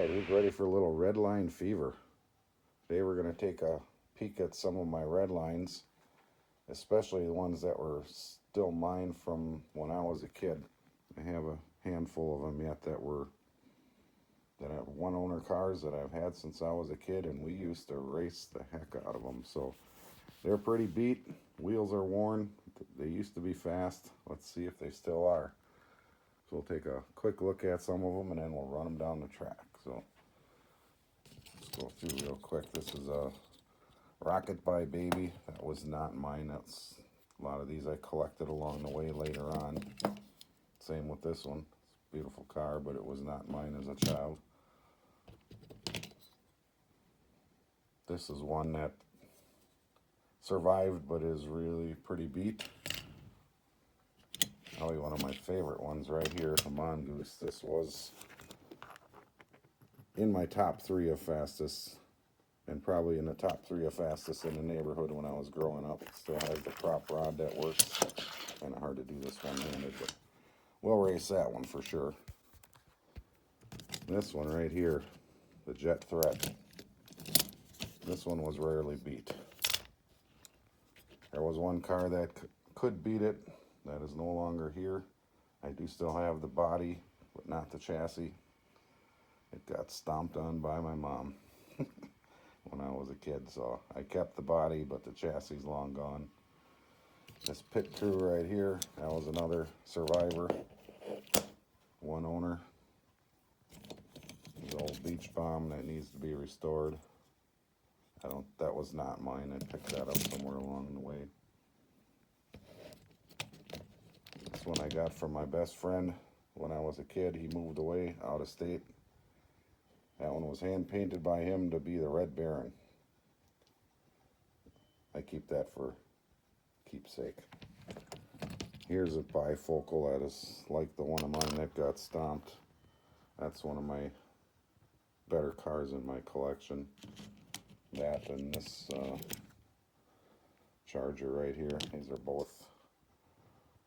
Alright, who's ready for a little Redline fever? Today we're going to take a peek at some of my Redlines, especially the ones that were still mine from when I was a kid. I have a handful of them yet that are one owner cars that I've had since I was a kid, and we used to race the heck out of them. So they're pretty beat, wheels are worn, they used to be fast. Let's see if they still are. So we'll take a quick look at some of them and then we'll run them down the track. So let's go through real quick. This is a Rocket Buy Baby. That was not mine. That's a lot of these I collected along the way later on. Same with this one. It's a beautiful car, but it was not mine as a child. This is one that survived but is really pretty beat. Probably one of my favorite ones right here, the Mongoose. This was in my top 3 of fastest, and probably in the top 3 of fastest in the neighborhood when I was growing up. It still has the prop rod that works. Kind of hard to do this one-handed, but we'll race that one for sure. This one right here, the Jet Threat. This one was rarely beat. There was one car that could beat it that is no longer here. I do still have the body, but not the chassis. It got stomped on by my mom when I was a kid, so I kept the body, but the chassis is long gone. This Pit Crew right here, that was another survivor, one owner. The old Beach Bomb that needs to be restored. That was not mine. I picked that up somewhere along the way. This one I got from my best friend when I was a kid. He moved away out of state. That one was hand painted by him to be the Red Baron. I keep that for keepsake. Here's a bifocal that is like the one of mine that got stomped. That's one of my better cars in my collection. That and this Charger right here. These are both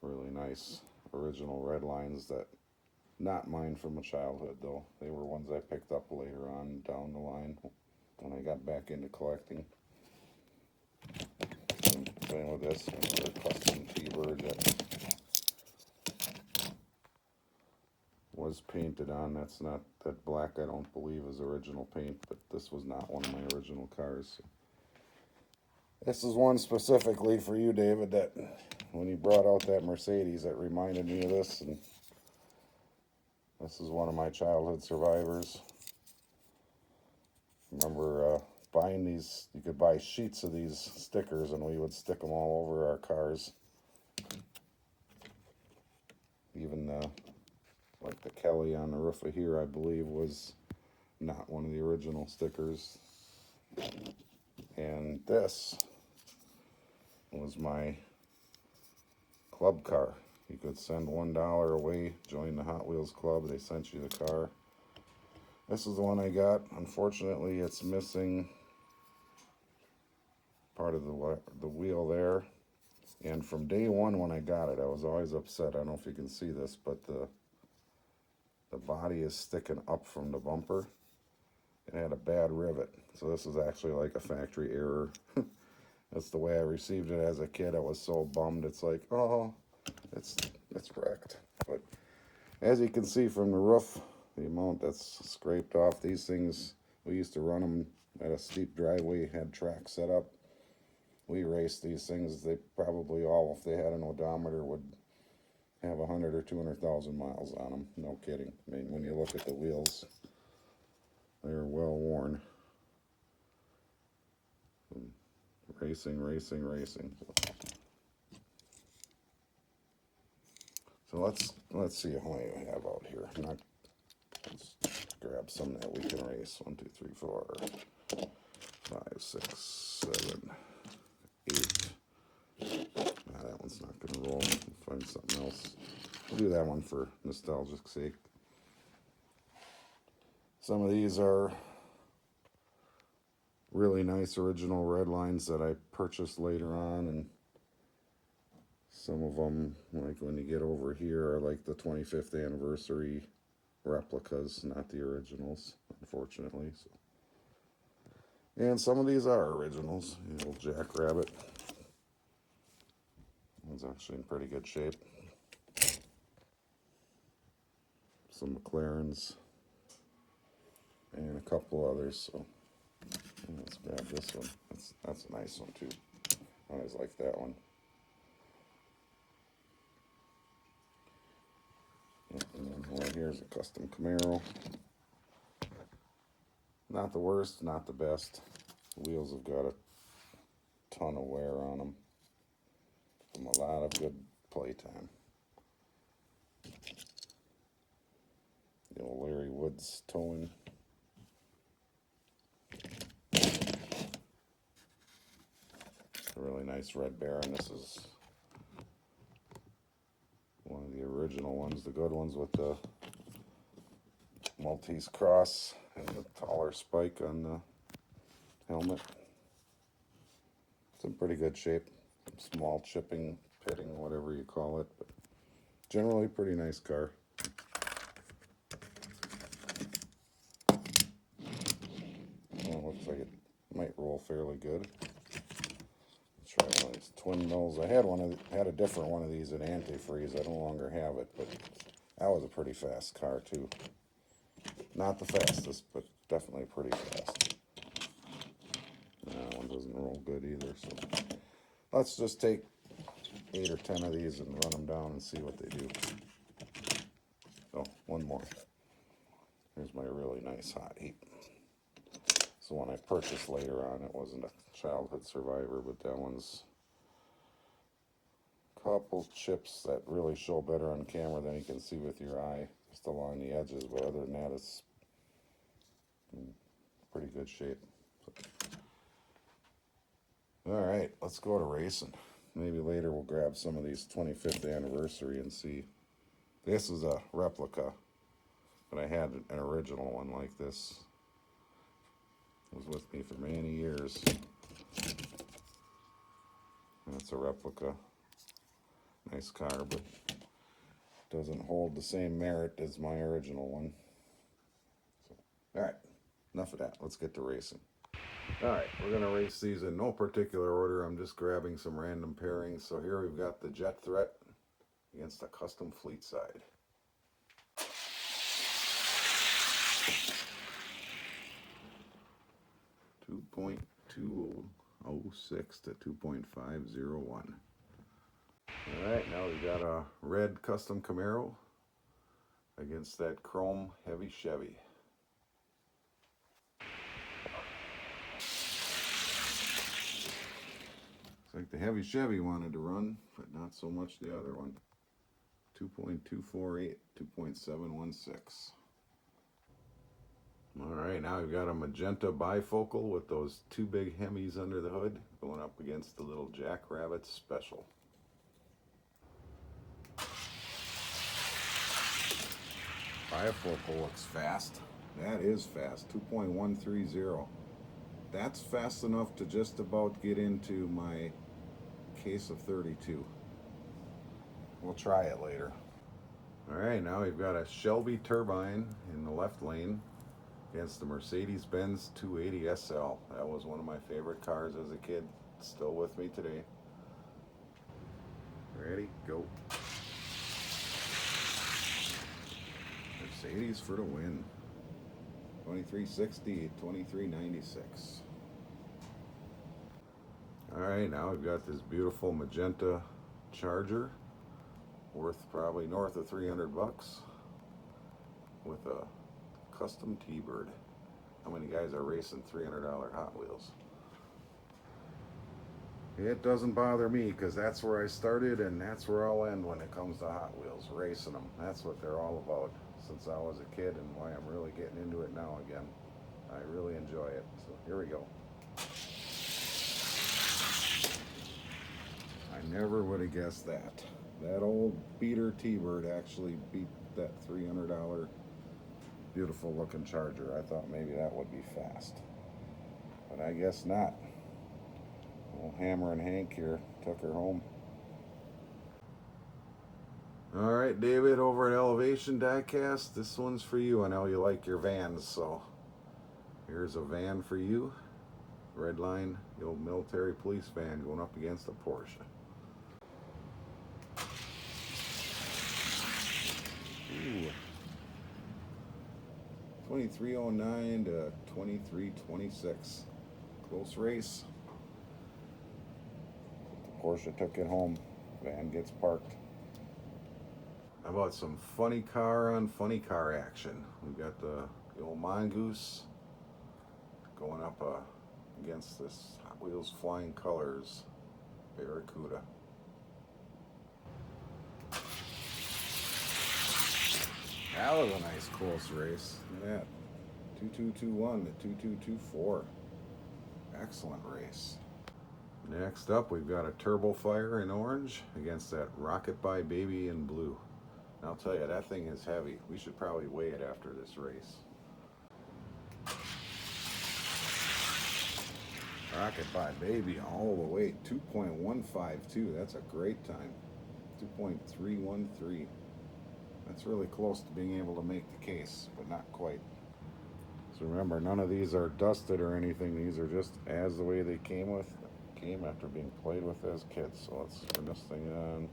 really nice original Redlines that not mine from a childhood though. They were ones I picked up later on down the line when I got back into collecting. And same with this, another custom T-Bird that was painted on. That's not that black, I don't believe is original paint, but this was not one of my original cars. So this is one specifically for you, David, that when you brought out that Mercedes, that reminded me of this, and this is one of my childhood survivors. Remember buying these, you could buy sheets of these stickers and we would stick them all over our cars. Even like the Kelly on the roof of here, I believe, was not one of the original stickers. And this was my club car. You could send $1 away, join the Hot Wheels club, they sent you the car. This is the one I got. Unfortunately, it's missing part of the wheel there. And from day one when I got it, I was always upset. I don't know if you can see this, but the body is sticking up from the bumper. It had a bad rivet. So this is actually like a factory error. That's the way I received it as a kid. I was so bummed. It's like, oh, it's wrecked. But as you can see from the roof, the amount that's scraped off, these things, we used to run them at a steep driveway, had tracks set up. We raced these things. They probably all, if they had an odometer, would have 100 or 200,000 miles on them. No kidding. I mean, when you look at the wheels, they're well worn. Racing, racing, racing. So let's see how many we have out here. Let's grab some that we can race. 1, 2, 3, 4, 5, 6, 7, 8. That one's not going to roll. We'll find something else. We'll do that one for nostalgic sake. Some of these are really nice original Redlines that I purchased later on, and some of them, like when you get over here, are like the 25th anniversary replicas, not the originals, unfortunately. So. And some of these are originals. The old Jackrabbit. One's actually in pretty good shape. Some McLarens. And a couple others. So let's grab this one. That's a nice one too. I always like that one. And then right here's a custom Camaro. Not the worst, not the best. The wheels have got a ton of wear on them from a lot of good playtime. The old Larry Woods towing. A really nice red Baron. This is one of the original ones, the good ones with the Maltese cross and the taller spike on the helmet. It's in pretty good shape. Small chipping, pitting, whatever you call it, but generally pretty nice car. Well, looks like it might roll fairly good. Try one of these twin mills. I had a different one of these at antifreeze. I no longer have it, but that was a pretty fast car too. Not the fastest, but definitely pretty fast. That one doesn't roll good either. So let's just take 8 or 10 of these and run them down and see what they do. Oh, one more. Here's my really nice Hot 8. It's the one I purchased later on. It wasn't a childhood survivor, but that one's a couple chips that really show better on camera than you can see with your eye, just along the edges. But other than that, it's in pretty good shape. All right, let's go to racing. Maybe later we'll grab some of these 25th anniversary and see. This is a replica, but I had an original one like this. It was with me for many years. And it's a replica. Nice car, but doesn't hold the same merit as my original one. So, all right, enough of that. Let's get to racing. All right, we're going to race these in no particular order. I'm just grabbing some random pairings. So here we've got the Jet Threat against a custom Fleet Side. .206 to 2.501. All right, now we've got a red custom Camaro against that chrome heavy Chevy. Looks like the heavy Chevy wanted to run, but not so much the other one. 2.248, 2.716. All right, now we've got a magenta bifocal with those two big Hemis under the hood going up against the little Jackrabbit Special. Bifocal looks fast. That is fast, 2.130. That's fast enough to just about get into my case of 32. We'll try it later. All right, now we've got a Shelby turbine in the left lane against the Mercedes-Benz 280 SL. That was one of my favorite cars as a kid. Still with me today. Ready, go. Mercedes for the win. 2360, 2396. All right, now we've got this beautiful magenta Charger, worth probably north of 300 bucks, with a custom T-Bird. How many guys are racing $300 Hot Wheels? It doesn't bother me because that's where I started and that's where I'll end when it comes to Hot Wheels, racing them. That's what they're all about since I was a kid and why I'm really getting into it now again. I really enjoy it. So here we go. I never would have guessed that. That old beater T-Bird actually beat that $300 beautiful looking Charger. I thought maybe that would be fast, but I guess not. Old Hammer and Hank here took her home. All right, David, over at Elevation Diecast, this one's for you. I know you like your vans, so here's a van for you. Redline, the old military police van going up against a Porsche. Ooh. 2309 to 2326. Close race. The Porsche took it home. Van gets parked. How about some funny car on funny car action? We've got the old Mongoose going up against this Hot Wheels Flying Colors Barracuda. That was a nice close race. Look at that. 2221 to 2224. Excellent race. Next up, we've got a Turbo Fire in orange against that Rocket by Baby in blue. And I'll tell you, that thing is heavy. We should probably weigh it after this race. Rocket by Baby all the way, 2.152. That's a great time. 2.313. That's really close to being able to make the case, but not quite. So remember, none of these are dusted or anything. These are just as the way they came after being played with as kids. So let's turn this thing on.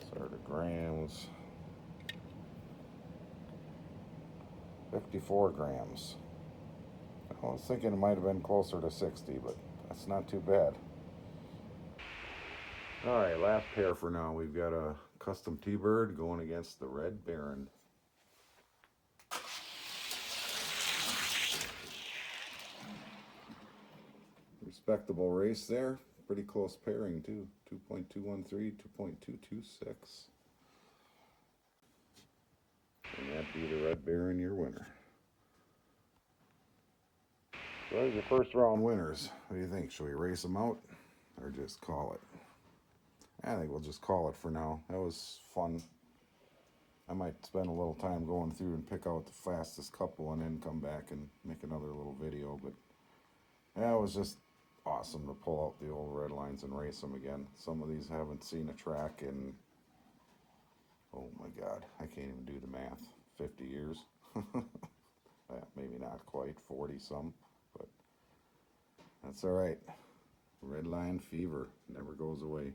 Start the grams. 54 grams. I was thinking it might have been closer to 60, but that's not too bad. All right, last pair for now. We've got a custom T-Bird going against the Red Baron. Respectable race there. Pretty close pairing too. 2.213, 2.226. And that'd be the Red Baron, your winner. So there's your first round winners. What do you think? Should we race them out or just call it? I think we'll just call it for now. That was fun. I might spend a little time going through and pick out the fastest couple and then come back and make another little video. But yeah, it was just awesome to pull out the old Redlines and race them again. Some of these haven't seen a track in, oh my God, I can't even do the math. 50 years. Maybe not quite, 40 some, but that's all right. Redline fever never goes away.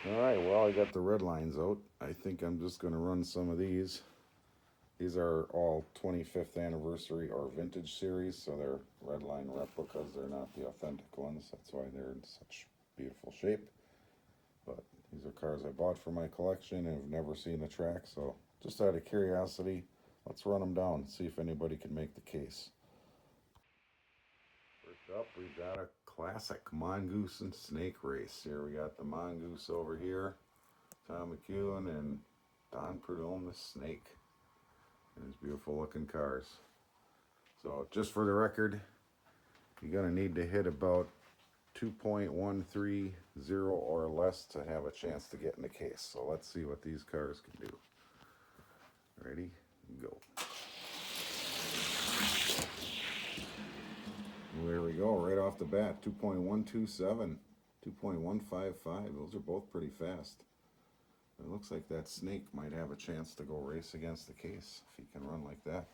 All right, well, I got the Redlines out. I think I'm just going to run some of these. These are all 25th anniversary or vintage series, so they're Redline replicas. They're not the authentic ones. That's why they're in such beautiful shape. But these are cars I bought for my collection and have never seen the track, so just out of curiosity, let's run them down and see if anybody can make the case. First up, we've got a classic Mongoose and Snake race. Here we got the Mongoose over here, Tom McEwen and Don Prudhomme the Snake. And his beautiful looking cars. So just for the record, you're going to need to hit about 2.130 or less to have a chance to get in the case. So let's see what these cars can do. Ready? Go. There we go, right off the bat, 2.127, 2.155. Those are both pretty fast. It looks like that Snake might have a chance to go race against the case if he can run like that.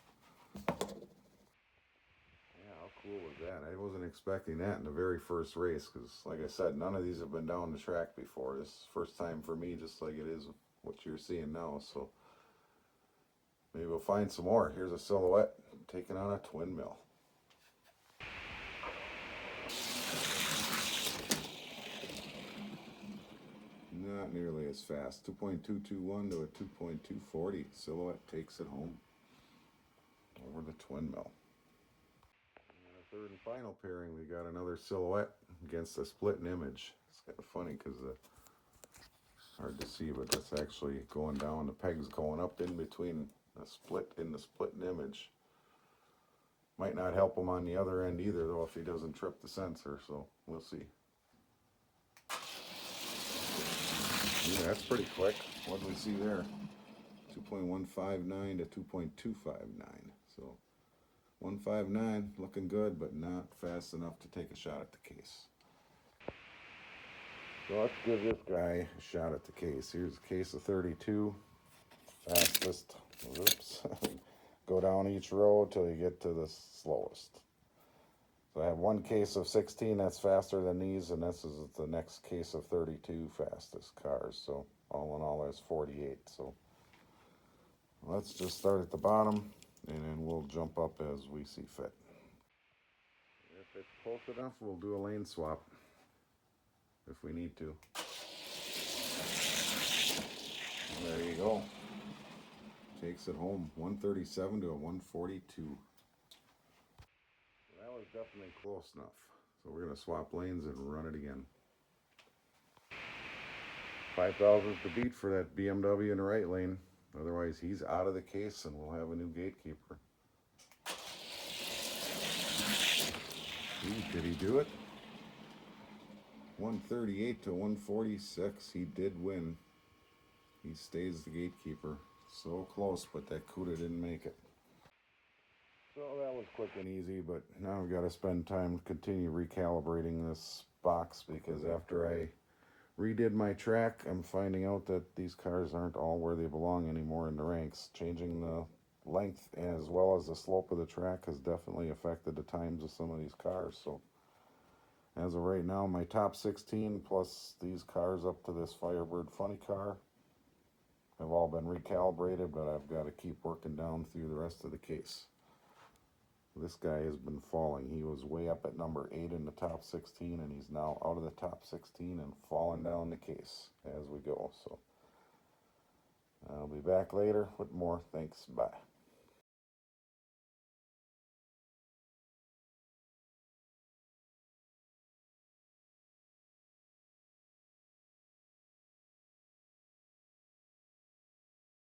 Yeah, how cool was that? I wasn't expecting that in the very first race because, like I said, none of these have been down the track before. This is first time for me, just like it is what you're seeing now. So maybe we'll find some more. Here's a silhouette taking on a twin mill. Not nearly as fast. 2.221 to a 2.240. Silhouette takes it home over the twin mill. And a third and final pairing, we got another Silhouette against a Split Image. It's kind of funny because hard to see, but that's actually going down. The peg's going up in between the split Image. Might not help him on the other end either, though, if he doesn't trip the sensor. So we'll see. Yeah, that's pretty quick. What do we see there? 2.159 to 2.259. So 159 looking good, but not fast enough to take a shot at the case. So let's give this guy a shot at the case. Here's a case of 32, fastest. Whoops. Go down each row till you get to the slowest. So I have one case of 16 that's faster than these, and this is the next case of 32 fastest cars. So all in all, there's 48. So let's just start at the bottom, and then we'll jump up as we see fit. If it's close enough, we'll do a lane swap if we need to. There you go. Takes it home, 137 to a 142. That was definitely close enough. So we're going to swap lanes and run it again. 5,000 is the beat for that BMW in the right lane. Otherwise, he's out of the case and we'll have a new gatekeeper. Ooh, did he do it? 138 to 146. He did win. He stays the gatekeeper. So close, but that CUDA didn't make it. So that was quick and easy, but now I've got to spend time to continue recalibrating this box because after I redid my track, I'm finding out that these cars aren't all where they belong anymore in the ranks. Changing the length as well as the slope of the track has definitely affected the times of some of these cars. So as of right now, my top 16 plus these cars up to this Firebird funny car have all been recalibrated, but I've got to keep working down through the rest of the case. This guy has been falling. He was way up at number 8 in the top 16, and he's now out of the top 16 and falling down the case as we go. So I'll be back later with more. Thanks. Bye.